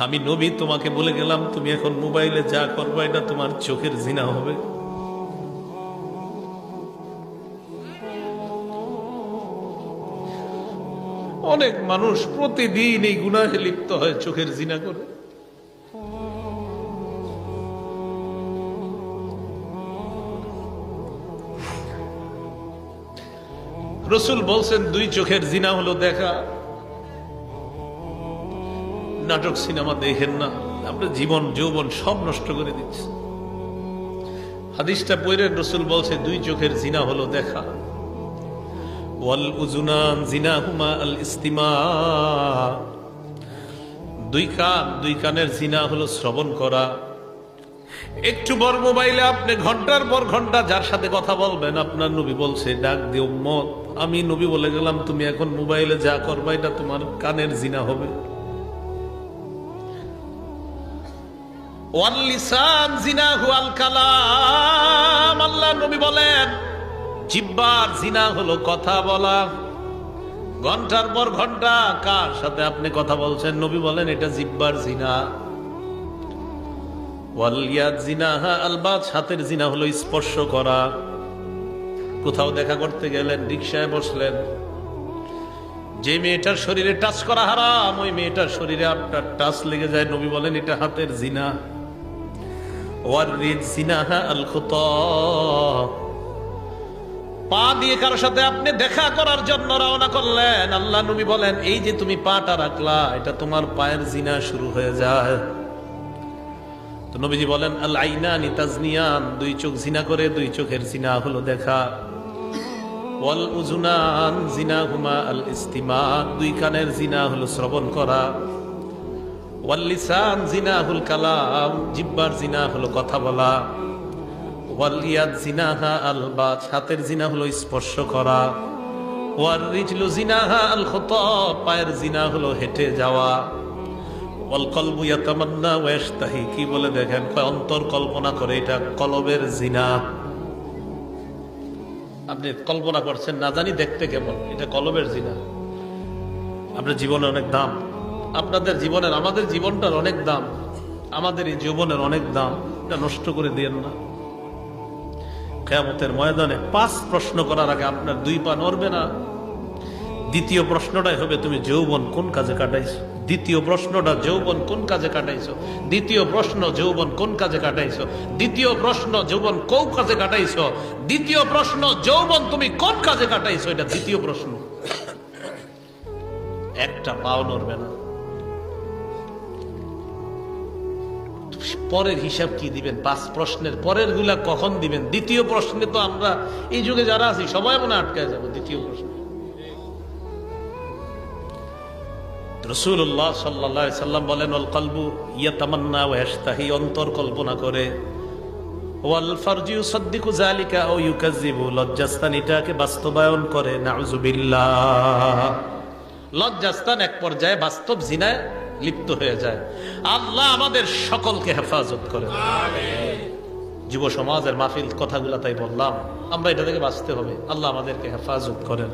আমি নবী তোমাকে বলে গেলাম তুমি এখন মোবাইলে যা করবে এটা তোমার চোখের জিনা হবে। অনেক মানুষ প্রতিদিন এই গুনাহে লিপ্ত হয়, চোখের জিনা করে। রাসূল বলছেন দুই চোখের জিনা হলো দেখা। নাটক সিনেমা দেখেন না, আপনার জীবন যৌবন সব নষ্ট করে দিচ্ছে। হাদিসটা পড়ে রাসূল বলছে দুই চোখের জিনা হলো দেখা। ওয়াল উযুনান জিনাহুমা আল ইস্তিমা, দুই কানের জিনা হলো শ্রবণ করা। একটু বড় মোবাইলে আপনি ঘন্টার পর ঘন্টা যার সাথে কথা বলবেন, আপনার নবী বলছে ডাক দিয়ে উম্মত আমি নবী বলে গেলাম তুমি এখন মোবাইলে যা করবা এটা তোমার কানের জিনা হবে। ওয়াল লিসান জিনাহু আল কালাম, আল্লাহ নবী বলেন জিহ্বার জিনা হলো কথা বলা। ঘন্টার পর ঘন্টা কার সাথে আপনি কথা বলছেন, নবী বলেন এটা জিহ্বার জিনা। ওয়াল ইয়াদ জিনাহা আল বাত, হাতের জিনা হলো স্পর্শ করা। কোথাও দেখা করতে গেলেন, রিকশায় বসলেন, যে মেয়েটার শরীরে টাচ করা হারাম ওই মেয়েটার শরীরে আপনার টাচ লেগে যায়, নবী বলেন এটা হাতের জিনা। ওয়ার রিজ জিনাহা আল খুতা, পা দিয়ে কারোর সাথে আপনি দেখা করার জন্য রওনা করলেন, আল্লাহ নবী বলেন এই যে তুমি পাটা রাখলা এটা তোমার পায়ের জিনা শুরু হয়ে যায়। তো নবীজি বলেন আল আইনানি তাজনিয়ান, দুই চোখ জিনা করে, দুই চোখের জিনা হলো দেখা। ওয়াল উযুনান জিনাহুমা আল ইস্তিমা, দুই কানের জিনা হলো শ্রবণ করা। ওয়াল লিসান জিনাহুল কালাম, জিহ্বার জিনা হলো কথা বলা। ওয়াল ইয়াদ জিনাহা আল বাত, হাতের জিনা হলো স্পর্শ করা। ওয়ার রিজলু জিনাহা আল খুতা, পায়ের জিনা হলো হেঁটে যাওয়া। ওয়াল কলবু ইয়াতামান্না ওয়া ইয়াশতাহি, কি বলে দেখেন অন্তর কল্পনা করে, এটা কলবের জিনা। আপনি কল্পনা করছেন না জানি দেখতে কেমন, এটা কলবের জিনা। আপনার জীবনের অনেক দাম, আপনাদের জীবনের আমাদের জীবনটার অনেক দাম, আমাদের এই জীবনের অনেক দাম, এটা নষ্ট করে দিয়েন না। কিয়ামতের ময়দানে 5 প্রশ্ন করার আগে আপনার 2 পা নড়বে না। দ্বিতীয় প্রশ্নটাই হবে তুমি যৌবন কোন কাজে কাটাইছো। দ্বিতীয় প্রশ্নটা যৌবন কোন কাজে কাটাইছো। দ্বিতীয় প্রশ্ন যৌবন কোন কাজে কাটাইছো। দ্বিতীয় প্রশ্ন যৌবন কোন কাজে কাটাইছো। দ্বিতীয় প্রশ্ন যৌবন তুমি কোন কাজে কাটাইছো, এটা দ্বিতীয় প্রশ্ন। একটা পাও নড়বে না। পরের হিসাব কি দিবেন? 5 প্রশ্নের পরের গুলা কখন দিবেন? দ্বিতীয় প্রশ্নে তো আমরা এই যুগে যারা আছি সবাই মনে আটকায় যাবো দ্বিতীয় প্রশ্ন। রাসূলুল্লাহ সাল্লাল্লাহু আলাইহি সাল্লাম বলেন ওয়াল কলবু ইয়াতামান্না ওয়া ইয়াশতাহি, অন্তর কল্পনা করে। ওয়াল ফারজু ইউসাদ্দিকু যালিকা আও ইউকাযযিবু, লজ্জাস্থান এটাকে বাস্তবায়ন করে। নাউযুবিল্লাহ, লজ্জাস্থান এক পর্যায়ে বাস্তব জিনায় লিপ্ত হয়ে যায়। আল্লাহ আমাদের সকলকে হেফাজত করেন। যুব সমাজের মাহফিল কথাগুলা তাই বললাম, আমরা এটা থেকে বাঁচতে হবে। আল্লাহ আমাদেরকে হেফাজত করেন।